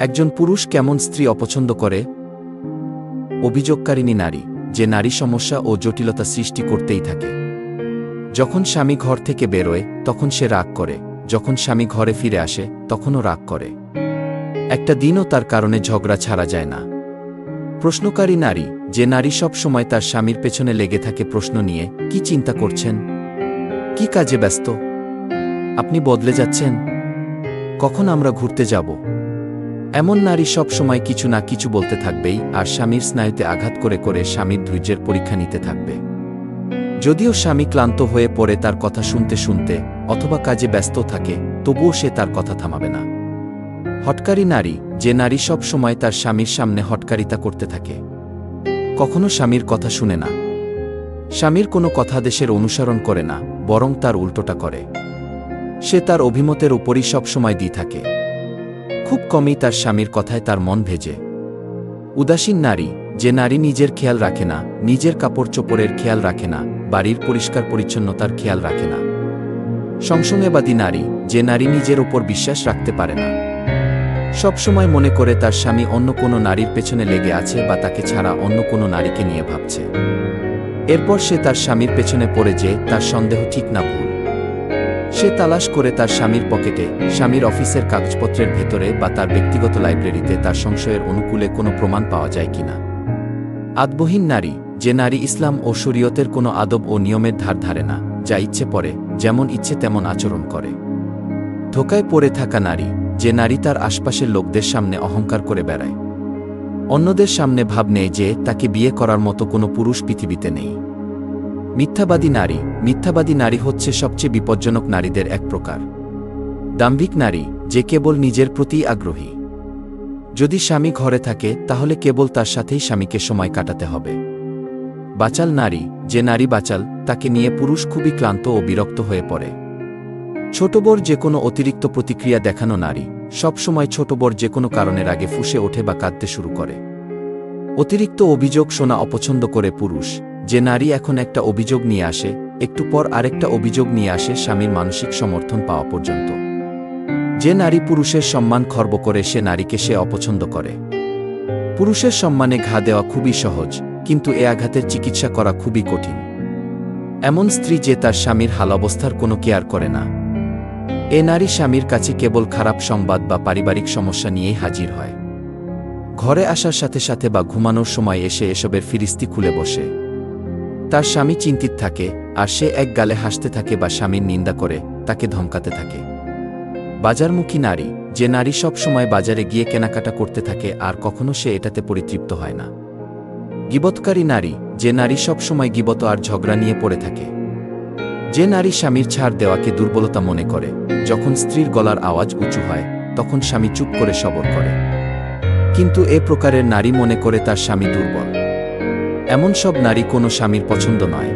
একজন পুরুষ কেমন স্ত্রী অপছন্দ করে? অভিযোগকারিণী নারী, যে নারী সমস্যা ও জটিলতা সৃষ্টি করতেই থাকে। যখন স্বামী ঘর থেকে বেরোয় তখন সে রাগ করে, যখন স্বামী ঘরে ফিরে আসে তখনও রাগ করে। একটা দিনও তার কারণে ঝগড়া ছাড়া যায় না। প্রশ্নকারী নারী, যে নারী সব সময় তার স্বামীর পেছনে লেগে থাকে প্রশ্ন নিয়ে, কি চিন্তা করছেন, কি কাজে ব্যস্ত, আপনি বদলে যাচ্ছেন, কখন আমরা ঘুরতে যাব। এমন নারী সব সময় কিছু না কিছু বলতে থাকবেই আর স্বামীর স্নায়ুতে আঘাত করে করে স্বামীর ধৈর্যের পরীক্ষা নিতে থাকবে। যদিও স্বামী ক্লান্ত হয়ে পড়ে তার কথা শুনতে শুনতে অথবা কাজে ব্যস্ত থাকে, তবুও সে তার কথা থামাবে না। হটকারী নারী, যে নারী সব সময় তার স্বামীর সামনে হটকারিতা করতে থাকে, কখনো স্বামীর কথা শুনে না, স্বামীর কোনো কথাদেশের অনুসরণ করে না, বরং তার উল্টোটা করে। সে তার অভিমতের উপরই সব সময় দিয়ে থাকে, খুব কমই তার স্বামীর কথায় তার মন ভেজে। উদাসীন নারী, যে নারী নিজের খেয়াল রাখে না, নিজের কাপড় চোপড়ের খেয়াল রাখে না, বাড়ির পরিষ্কার পরিচ্ছন্নতার খেয়াল রাখে না। সংশয়বাদী নারী, যে নারী নিজের ওপর বিশ্বাস রাখতে পারে না, সবসময় মনে করে তার স্বামী অন্য কোনো নারীর পেছনে লেগে আছে বা তাকে ছাড়া অন্য কোনো নারীকে নিয়ে ভাবছে। এরপর সে তার স্বামীর পেছনে পড়ে যে তার সন্দেহ ঠিক না ভুল। সে তালাশ করে তার স্বামীর পকেটে, স্বামীর অফিসের কাগজপত্রের ভেতরে বা তার ব্যক্তিগত লাইব্রেরিতে তার সংশয়ের অনুকূলে কোনো প্রমাণ পাওয়া যায় কিনা। আদবহীন নারী, যে নারী ইসলাম ও শরীয়তের কোনো আদব ও নিয়মের ধার ধারে না, যা ইচ্ছে পড়ে, যেমন ইচ্ছে তেমন আচরণ করে। ধোকায় পড়ে থাকা নারী, যে নারী তার আশপাশের লোকদের সামনে অহংকার করে বেড়ায়, অন্যদের সামনে ভাব নেয় যে তাকে বিয়ে করার মতো কোনো পুরুষ পৃথিবীতে নেই। মিথ্যাবাদী নারী, মিথ্যাবাদী নারী হচ্ছে সবচেয়ে বিপজ্জনক নারীদের এক প্রকার। দাম্ভিক নারী, যে কেবল নিজের প্রতি আগ্রহী। যদি স্বামী ঘরে থাকে তাহলে কেবল তার সাথেই স্বামীকে সময় কাটাতে হবে। বাচাল নারী, যে নারী বাচাল তাকে নিয়ে পুরুষ খুবই ক্লান্ত ও বিরক্ত হয়ে পড়ে। ছোট বর, যে কোনো অতিরিক্ত প্রতিক্রিয়া দেখানো নারী, সব সময় ছোট বর যে কোনো কারণের আগে ফুঁসে ওঠে বা কাঁদতে শুরু করে। অতিরিক্ত অভিযোগ শোনা অপছন্দ করে পুরুষ, যে নারী এখন একটা অভিযোগ নিয়ে আসে, একটু পর আরেকটা অভিযোগ নিয়ে আসে স্বামীর মানসিক সমর্থন পাওয়া পর্যন্ত। যে নারী পুরুষের সম্মান খর্ব করে সে নারীকে সে অপছন্দ করে। পুরুষের সম্মানে ঘা দেওয়া খুবই সহজ, কিন্তু এ আঘাতের চিকিৎসা করা খুবই কঠিন। এমন স্ত্রী যে তার স্বামীর হালাবস্থার কোনো কেয়ার করে না। এ নারী স্বামীর কাছে কেবল খারাপ সংবাদ বা পারিবারিক সমস্যা নিয়েই হাজির হয়। ঘরে আসার সাথে সাথে বা ঘুমানোর সময় এসে এসবের ফিরিস্তি খুলে বসে। তার স্বামী চিন্তিত থাকে আর সে এক গালে হাসতে থাকে বা স্বামীর নিন্দা করে তাকে ধমকাতে থাকে। বাজারমুখী নারী, যে নারী সব সময় বাজারে গিয়ে কেনাকাটা করতে থাকে আর কখনো সে এটাতে পরিতৃপ্ত হয় না। গীবতকারী নারী, যে নারী সব সময় গীবত আর ঝগড়া নিয়ে পড়ে থাকে। যে নারী স্বামীর ছাড় দেওয়াকে দুর্বলতা মনে করে, যখন স্ত্রীর গলার আওয়াজ উঁচু হয় তখন স্বামী চুপ করে সবর করে, কিন্তু এ প্রকারের নারী মনে করে তার স্বামী দুর্বল। এমন সব নারী কোনো স্বামীর পছন্দ নয়।